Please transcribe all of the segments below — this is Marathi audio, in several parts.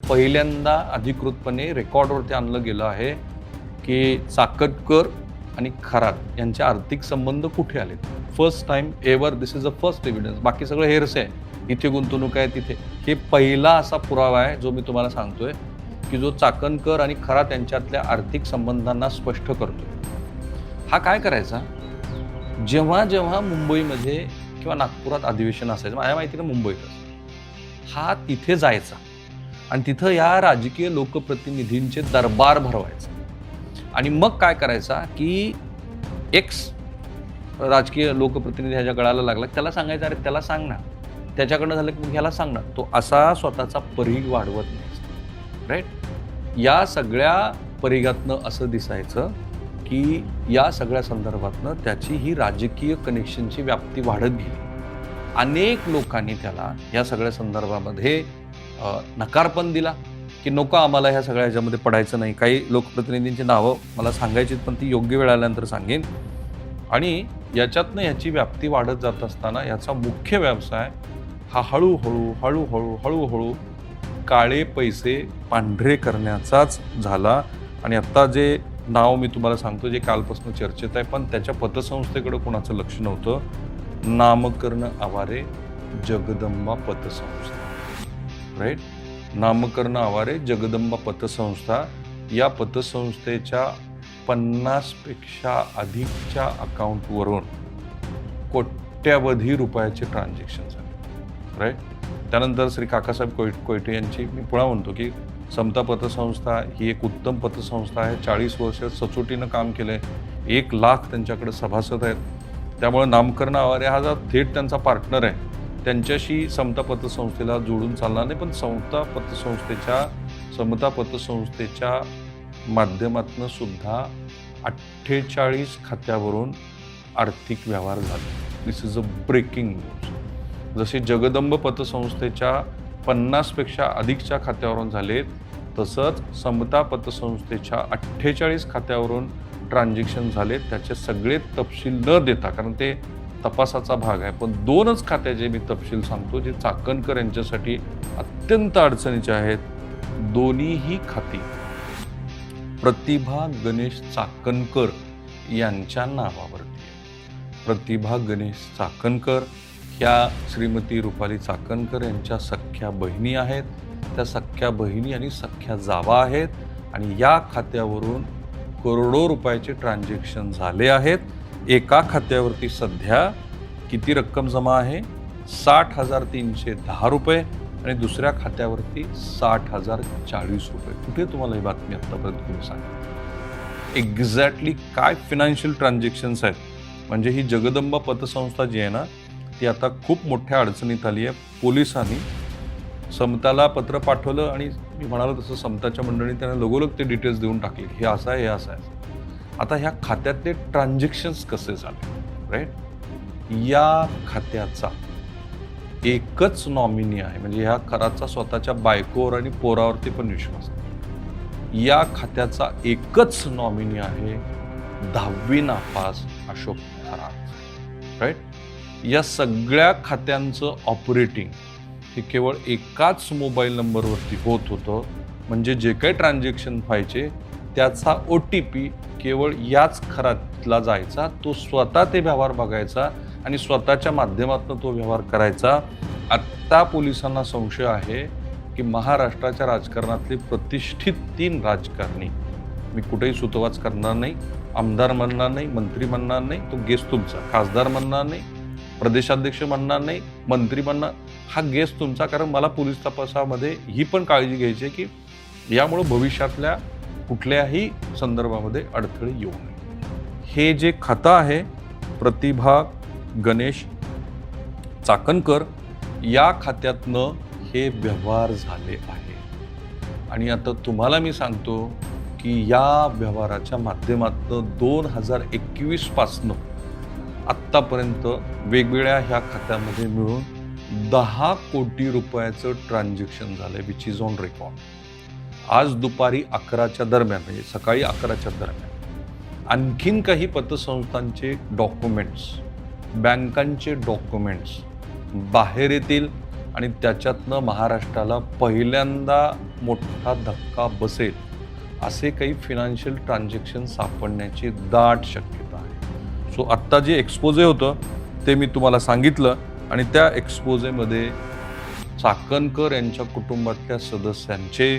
पहिल्यांदा अधिकृतपणे रेकॉर्डवरती आणलं गेलं आहे की चाकणकर आणि खरात यांचे आर्थिक संबंध कुठे आले. First time ever, this is a first evidence. बाकी सगळं हेरसे आहे, इथे गुंतवणूक आहे तिथे. हे पहिला असा पुरावा आहे जो मी तुम्हाला सांगतोय की जो चाकणकर आणि खरात यांच्यातल्या आर्थिक संबंधांना स्पष्ट करतोय. हा काय करायचा, जेव्हा जेव्हा मुंबईमध्ये किंवा नागपुरात अधिवेशन असायचं, माझ्या माहितीनं मुंबईतच, हा तिथे जायचा आणि तिथं या राजकीय लोकप्रतिनिधींचे दरबार भरवायचा. आणि मग काय करायचा की एक्स राजकीय लोकप्रतिनिधी ह्याच्या गळाला लागला, त्याला सांगायचं अरे त्याला सांग ना, त्याच्याकडनं झालं की ह्याला सांग ना. तो असा स्वतःचा परीघ वाढवत नाही, राईट. या सगळ्या परिघातनं असं दिसायचं की या सगळ्या संदर्भातनं त्याची ही राजकीय कनेक्शनची व्याप्ती वाढत गेली. अनेक लोकांनी त्याला या सगळ्या संदर्भामध्ये नकार पण दिला की नको, आम्हाला ह्या सगळ्या ह्याच्यामध्ये पडायचं नाही. काही लोकप्रतिनिधींची नावं मला सांगायची पण ती योग्य वेळ आल्यानंतर सांगेन. आणि याच्यातनं ह्याची व्याप्ती वाढत जात असताना याचा मुख्य व्यवसाय हा हळूहळू काळे पैसे पांढरे करण्याचाच झाला. आणि आत्ता जे नाव मी तुम्हाला सांगतो, जे कालपासून चर्चेत आहे, पण त्याच्या पतसंस्थेकडे कोणाचं लक्ष नव्हतं. नामकर्ण आवारे जगदंबा पतसंस्था, राईट. नामकर्ण आवारे जगदंबा पतसंस्था. या पतसंस्थेच्या 50 पेक्षा अधिकच्या अकाउंटवरून कोट्यवधी रुपयाचे ट्रान्झॅक्शन झाले, राईट. त्यानंतर श्री काकासाहेब कोयटे यांची मी पुन्हा म्हणतो की समता पतसंस्था ही एक उत्तम पतसंस्था आहे. 40 वर्ष सचोटीनं काम केलं आहे. 1 लाख त्यांच्याकडे सभासद आहेत. त्यामुळे नामकर्ण आवारे हा जो थेट त्यांचा पार्टनर आहे, त्यांच्याशी समता पतसंस्थेला जोडून चालणार नाही. पण समता पतसंस्थेच्या माध्यमातून सुद्धा 48 खात्यावरून आर्थिक व्यवहार झाले. दिस इज अ ब्रेकिंग न्यूज. जसे जगदंब पतसंस्थेच्या 50 पेक्षा अधिकच्या खात्यावरून झालेत, तसंच समता पतसंस्थेच्या 48 खात्यावरून ट्रान्झॅक्शन झालेत. त्याचे सगळे तपशील न देता, कारण ते तपासाचा भाग आहे, पण 2च खात्याचे मी तपशील सांगतो जे चाकणकर यांच्यासाठी अत्यंत अडचणीचे आहेत. दोन्हीही खाती प्रतिभा गणेश चाकणकर यांच्या नावावरती आहे. प्रतिभा गणेश चाकणकर ह्या श्रीमती रुपाली चाकणकर यांच्या सख्ख्या बहिणी आहेत. त्या सख्ख्या बहिणी आणि सख्ख्या जावा आहेत. आणि या खात्यावरून करोडो रुपयाचे ट्रान्झॅक्शन झाले आहेत. एका खात्यावरती सध्या किती रक्कम जमा आहे, 60,310 रुपये, आणि दुसऱ्या खात्यावरती 60,040 रुपये. कुठे तुम्हाला ही बातमी आत्तापर्यंत कोणी सांगितली एक्झॅक्टली काय फिनान्शियल ट्रान्झॅक्शन्स आहेत. म्हणजे ही जगदंबा पतसंस्था जी आहे ना, ती आता खूप मोठ्या अडचणीत आली आहे. पोलिसांनी समताला पत्र पाठवलं आणि मी म्हणालो तसं समताच्या मंडळीने त्यांना लगोलग ते डिटेल्स देऊन टाकले, हे असं आहे, हे असं आहे. आता ह्या खात्यातले ट्रान्झॅक्शन्स कसे झाले, राईट. या खात्याचा एकच नॉमिनी आहे, म्हणजे ह्या खराचा स्वतःच्या बायकोवर आणि पोरावरती पण विश्वास आहे. या खात्याचा एकच नॉमिनी आहे 10वी नापास अशोक खरात, राईट. या सगळ्या खात्यांचं ऑपरेटिंग हे केवळ एकाच मोबाईल नंबरवरती होत होतं. म्हणजे जे काही ट्रान्झॅक्शन व्हायचे त्याचा OTP केवळ याच खरातला जायचा. तो स्वतः ते व्यवहार बघायचा आणि स्वतःच्या माध्यमातून तो व्यवहार करायचा. आत्ता पोलिसांना संशय आहे की महाराष्ट्राच्या राजकारणातले प्रतिष्ठित 3 राजकारणी, मी कुठेही सुतवाच करणार नाही, आमदार म्हणणार नाही, मंत्री म्हणणार नाही, तो गेस तुमचा, खासदार म्हणणार नाही, प्रदेशाध्यक्ष म्हणणार नाही, मंत्री म्हणणार, हा गेस तुमचा. कारण मला पोलीस तपासामध्ये ही पण काळजी घ्यायची आहे की यामुळं भविष्यातल्या कुठल्याही संदर्भामध्ये अडथळे येऊ नये. हे जे खातं आहे प्रतिभा गणेश चाकणकर, या खात्यातनं हे व्यवहार झाले आहे. आणि आता तुम्हाला मी सांगतो की या व्यवहाराच्या माध्यमातून 2021 पासनं आत्तापर्यंत वेगवेगळ्या ह्या खात्यामध्ये मिळून 10 कोटी रुपयाचं ट्रान्झॅक्शन झालं, विच इज ऑन रेकॉर्ड. आज दुपारी 11च्या दरम्यान, म्हणजे सकाळी 11च्या दरम्यान आणखीन काही पतसंस्थांचे डॉक्युमेंट्स, बँकांचे डॉक्युमेंट्स बाहेर येतील. आणि त्याच्यातनं महाराष्ट्राला पहिल्यांदा मोठा धक्का बसेल असे काही फिनान्शियल ट्रान्झॅक्शन सापडण्याची दाट शक्यता आहे. सो आत्ता जे एक्सपोजे होतं ते मी तुम्हाला सांगितलं आणि त्या एक्सपोजेमध्ये चाकणकर यांच्या कुटुंबातल्या सदस्यांचे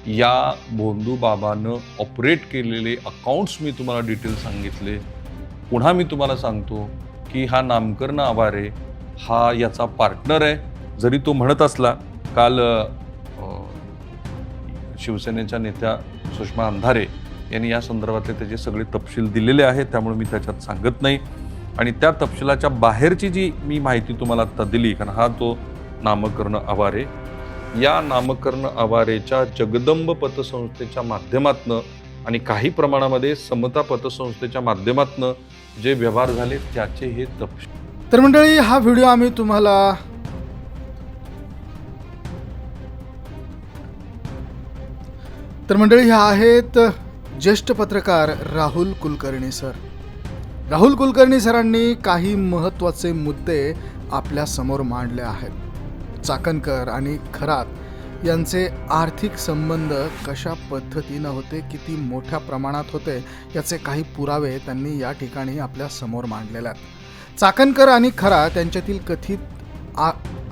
या भोंदू बाबानं ऑपरेट केलेले अकाउंट्स मी तुम्हाला डिटेल सांगितले. पुन्हा मी तुम्हाला सांगतो की हा नामकरण आवारे हा याचा पार्टनर आहे. जरी तो म्हणत असला, काल शिवसेनेच्या नेत्या सुषमा अंधारे यांनी या संदर्भातले त्याचे सगळे तपशील दिलेले आहेत, त्यामुळे मी त्याच्यात सांगत नाही. आणि त्या तपशिलाच्या बाहेरची जी मी माहिती तुम्हाला आता दिली, कारण हा तो नामकरण आवारे, या नामकरण आवारेच्या जगदंब पतसंस्थेच्या माध्यमातनं आणि काही प्रमाणामध्ये समता पतसंस्थेच्या माध्यमातनं जे व्यवहार झाले त्याचे हे तपशील. तर मंडळी, हा व्हिडिओ आम्ही तुम्हाला ह्या आहेत ज्येष्ठ पत्रकार राहुल कुलकर्णी सर. राहुल कुलकर्णी सरांनी काही महत्त्वाचे मुद्दे आपल्या समोर मांडले आहेत. चाकणकर आणि खरात यांचे आर्थिक संबंध कशा पद्धतीनं होते, किती मोठ्या प्रमाणात होते, याचे काही पुरावे त्यांनी या ठिकाणी आपल्या समोर मांडलेले आहेत. चाकणकर आणि खरात यांच्यातील कथित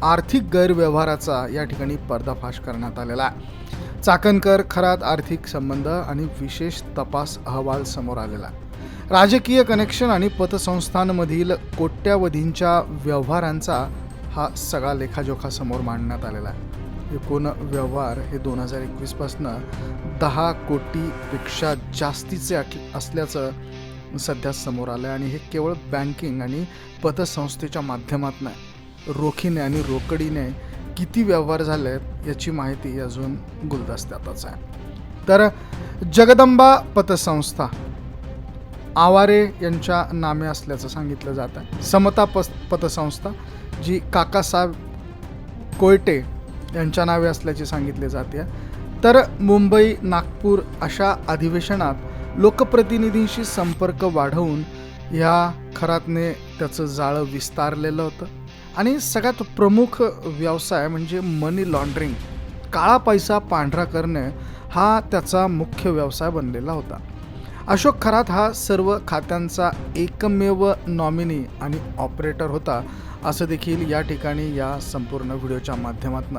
आर्थिक गैरव्यवहाराचा या ठिकाणी पर्दाफाश करण्यात आलेला आहे. चाकणकर खरात आर्थिक संबंध आणि विशेष तपास अहवाल समोर आलेला आहे. राजकीय कनेक्शन आणि पतसंस्थांमधील कोट्यावधींच्या व्यवहारांचा हा सगळा लेखाजोखा समोर मांडण्यात आलेला आहे. एकूण व्यवहार हे 2021 पासून 10 कोटीपेक्षा जास्तीचे असल्याचं सध्या समोर आलं आहे. आणि हे केवळ बँकिंग आणि पतसंस्थेच्या माध्यमातून रोखीने आणि रोकडीने किती व्यवहार झाले आहेत याची माहिती अजून गुलदस्त्यातच आहे. तर जगदंबा पतसंस्था आवारे यांच्या नामे असल्याचं सांगितलं जात आहे. समता पतसंस्था जी काकासाहेब कोयटे यांच्या नावे असल्याचे सांगितले जाते. तर मुंबई, नागपूर अशा अधिवेशनात लोकप्रतिनिधींशी संपर्क वाढवून या खरातने त्याचं जाळं विस्तारलेलं होतं. आणि सगळ्यात प्रमुख व्यवसाय म्हणजे मनी लॉन्ड्रिंग, काळा पैसा पांढरा करणे हा त्याचा मुख्य व्यवसाय बनलेला होता. अशोक खरात हा सर्व खात्यांचा एकमेव नॉमिनी आणि ऑपरेटर होता, असं देखील या ठिकाणी या संपूर्ण व्हिडिओच्या माध्यमातून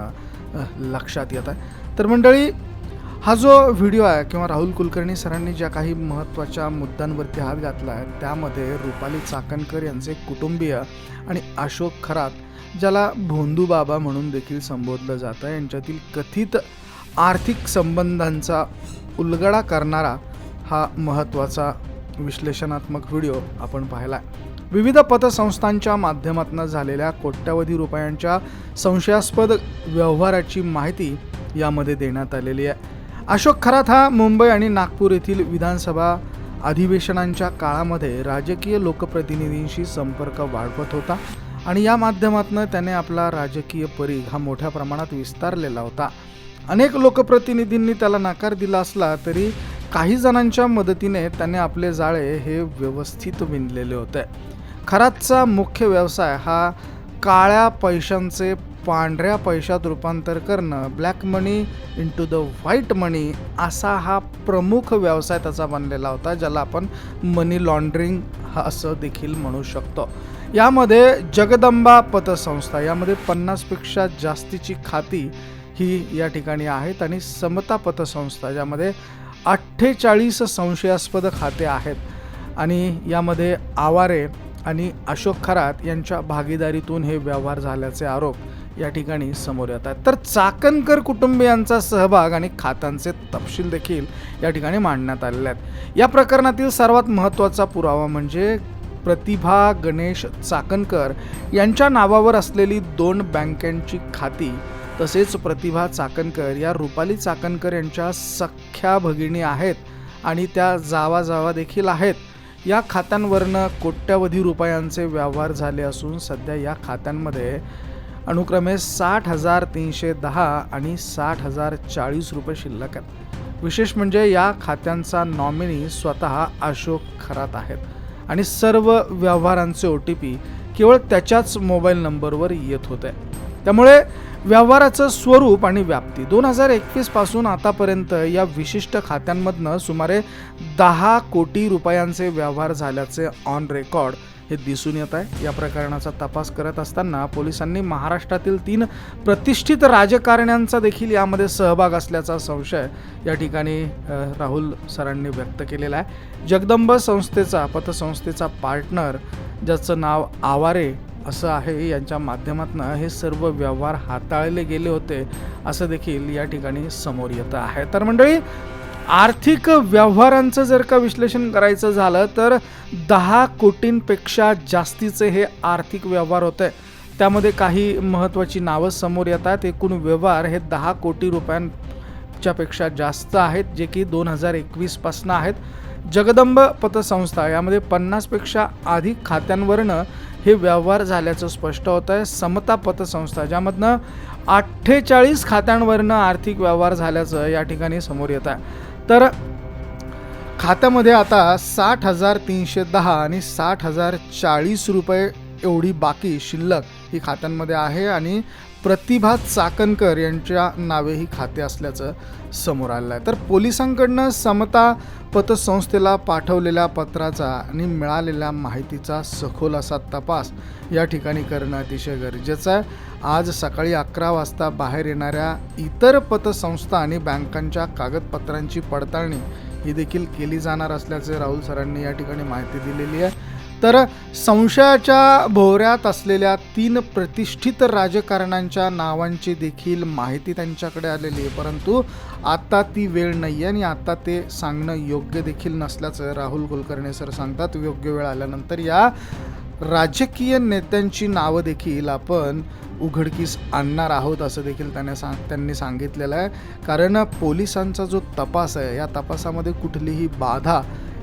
लक्षात येत आहे. तर मंडळी, हा जो व्हिडिओ आहे किंवा राहुल कुलकर्णी सरांनी ज्या काही महत्त्वाच्या मुद्द्यांवरती हात घातला आहे त्यामध्ये रुपाली चाकणकर यांचे कुटुंबीय आणि अशोक खरात, ज्याला भोंदू बाबा म्हणून देखील संबोधलं जातं, यांच्यातील कथित आर्थिक संबंधांचा उलगडा करणारा हा महत्त्वाचा विश्लेषणात्मक व्हिडिओ आपण पाहिला आहे. विविध पतसंस्थांच्या माध्यमातून झालेल्या कोट्यावधी रुपयांच्या संशयास्पद व्यवहाराची माहिती यामध्ये देण्यात आलेली आहे. अशोक खरात हा मुंबई आणि नागपूर येथील विधानसभा अधिवेशनांच्या काळामध्ये राजकीय लोकप्रतिनिधींशी संपर्क वाढवत होता आणि या माध्यमातून त्याने आपला राजकीय परीघ हा मोठ्या प्रमाणात विस्तारलेला होता. अनेक लोकप्रतिनिधींनी त्याला नकार दिला असला तरी काही जणांच्या मदतीने त्याने आपले जाळे हे व्यवस्थित विणलेले होते. खरातचा मुख्य व्यवसाय हा काळ्या पैशांचे पांढऱ्या पैशात रूपांतर करणं, black money into the white money, असा हा प्रमुख व्यवसाय त्याचा बनलेला होता, ज्याला आपण मनी लॉन्ड्रिंग हा असं देखील म्हणू शकतो. यामध्ये जगदंबा पतसंस्था यामध्ये 50पेक्षा जास्तीची खाती ही या ठिकाणी आहेत आणि समता पतसंस्था ज्यामध्ये 48 संशयास्पद खाते आहेत आणि यामध्ये आवारे आणि अशोक खरात यांच्या भागीदारीतून हे व्यवहार झाल्याचे आरोप या ठिकाणी समोर येतात. तर चाकणकर कुटुंबियांचा सहभाग आणि खात्यांचे तपशील देखील या ठिकाणी मांडण्यात आलेले आहेत. या प्रकरणातील सर्वात महत्त्वाचा पुरावा म्हणजे प्रतिभा गणेश चाकणकर यांच्या नावावर असलेली 2 बँकांची खाती, तसेच प्रतिभा चाकणकर या रुपाली चाकणकर यांच्या सख्या भगिनी आहेत आणि त्या जावा देखील आहेत. या खात्यांवरनं कोट्यावधी रुपयांचे व्यवहार झाले असून सध्या या खात्यांमध्ये अनुक्रमे 60,310 आणि 60,040 रुपये शिल्लक आहेत. विशेष म्हणजे या खात्यांचा नॉमिनी स्वतः अशोक खरात आहेत आणि सर्व व्यवहारांचे OTP केवळ त्याच्याच मोबाईल नंबरवर येत होते. त्यामुळे व्यवहाराचं स्वरूप आणि व्याप्ती 2021 पासून आतापर्यंत या विशिष्ट खात्यांमधनं सुमारे 10 कोटी रुपयांचे व्यवहार झाल्याचे ऑन रेकॉर्ड हे दिसून येत आहे. या प्रकरणाचा तपास करत असताना पोलिसांनी महाराष्ट्रातील 3 प्रतिष्ठित राजकारण्यांचा देखील यामध्ये सहभाग असल्याचा संशय या ठिकाणी राहुल सरांनी व्यक्त केलेला आहे. जगदंब संस्थेचा पतसंस्थेचा पार्टनर ज्याचं नाव आवारे असं आहे, यांच्या माध्यमातून हे सर्व व्यवहार हाताळले गेले होते असं देखील या ठिकाणी समोर येतं आहे. तर मंडळी, आर्थिक व्यवहारांचं जर का विश्लेषण करायचं झालं तर 10 कोटींपेक्षा जास्तीचे हे आर्थिक व्यवहार होते. त्यामध्ये काही महत्त्वाची नावं समोर येतात. एकूण व्यवहार हे 10 कोटी रुपयांच्या पेक्षा जास्त आहेत, जे की 2021 पासून आहेत. जगदंब पतसंस्था यामध्ये 50 पेक्षा अधिक खात्यांवरनं हे व्यवहार झाल्याचं स्पष्ट होत आहे. समता पतसंस्था ज्यामधनं 48 खात्यांवरनं आर्थिक व्यवहार झाल्याचं या ठिकाणी समोर येत आहे. तर खात्यामध्ये आता 60,310 आणि 60,040 रुपये एवढी बाकी शिल्लक ही खात्यांमध्ये आहे आणि प्रतिभा चाकणकर यांच्या नावे ही खाते असल्याचं समोर आलेलं आहे. तर पोलिसांकडनं समता पतसंस्थेला पाठवलेल्या पत्राचा आणि मिळालेल्या माहितीचा सखोल असा तपास या ठिकाणी करणं अतिशय गरजेचं आहे. आज सकाळी 11 वाजता बाहेर येणाऱ्या इतर पतसंस्था आणि बँकांच्या कागदपत्रांची पडताळणी ही देखील केली जाणार असल्याचे राहुल सरांनी या ठिकाणी माहिती दिलेली आहे. तर संशयाच्या भोवऱ्यात असलेल्या 3 प्रतिष्ठित राजकारण्यांच्या नावांची देखील माहिती त्यांच्याकडे आलेली आहे, परंतु आता ती वेळ नाही आहे आणि आता ते सांगणं योग्य देखील नसल्याचं राहुल कुलकर्णी सर सांगतात. योग्य वेळ आल्यानंतर या राजकीय नेत्यांची नावं देखील आपण उघडकीस आणणार आहोत असं देखील त्यांनी सांगितलेलं आहे. कारण पोलिसांचा जो तपास आहे या तपासामध्ये कुठलीही बाधा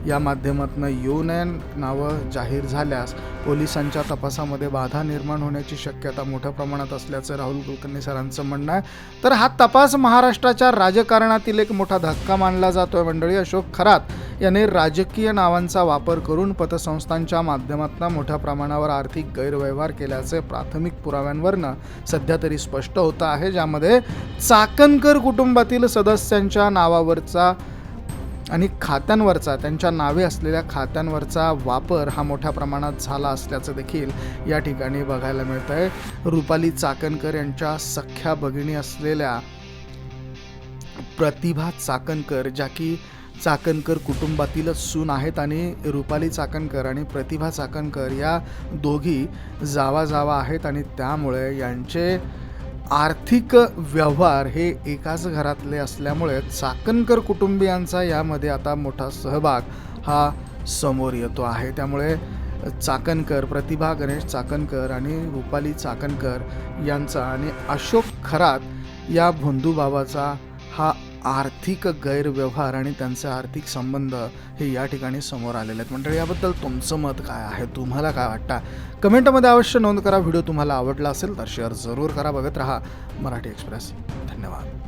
या माध्यमातून येऊ नये. नावं जाहीर झाल्यास पोलिसांच्या तपासामध्ये बाधा निर्माण होण्याची शक्यता मोठ्या प्रमाणात असल्याचं राहुल कुलकर्णी सरांचं म्हणणं आहे. तर हा तपास महाराष्ट्राच्या राजकारणातील एक मोठा धक्का मानला जातोय. मंडळी, अशोक खरात याने राजकीय नावांचा वापर करून पतसंस्थांच्या माध्यमातून मोठ्या प्रमाणावर आर्थिक गैरव्यवहार केल्याचे प्राथमिक पुराव्यांवरनं सध्या तरी स्पष्ट होतं आहे, ज्यामध्ये चाकणकर कुटुंबातील सदस्यांच्या नावावरचा आणि खात्यांवरचा, त्यांच्या नावे असलेल्या खात्यांवरचा वापर हा मोठ्या प्रमाणात झाला असल्याचं देखील या ठिकाणी बघायला मिळत आहे. रुपाली चाकणकर यांच्या सख्या भगिनी असलेल्या प्रतिभा चाकणकर, ज्या की चाकणकर कुटुंबातीलच सून आहेत आणि रुपाली चाकणकर आणि प्रतिभा चाकणकर या दोघी जावा आहेत आणि त्यामुळे यांचे आर्थिक व्यवहार हे एकाच घरातले असल्यामुळे चाकणकर कुटुंबियांचा यामध्ये आता मोठा सहभाग हा समोर येतो आहे. त्यामुळे चाकणकर, प्रतिभा गणेश चाकणकर आणि रुपाली चाकणकर यांचा आणि अशोक खरात या बंधुभावाचा हा आर्थिक गैरव्यवहार आणि त्यांचे आर्थिक संबंध हे या ठिकाणी समोर आलेले आहेत. मंडळी, याबद्दल तुमचं मत काय आहे? तुम्हाला काय वाटतं? कमेंटमध्ये अवश्य नोंद करा. व्हिडिओ तुम्हाला आवडला असेल तर शेअर जरूर करा. बघत रहा मराठी एक्सप्रेस. धन्यवाद.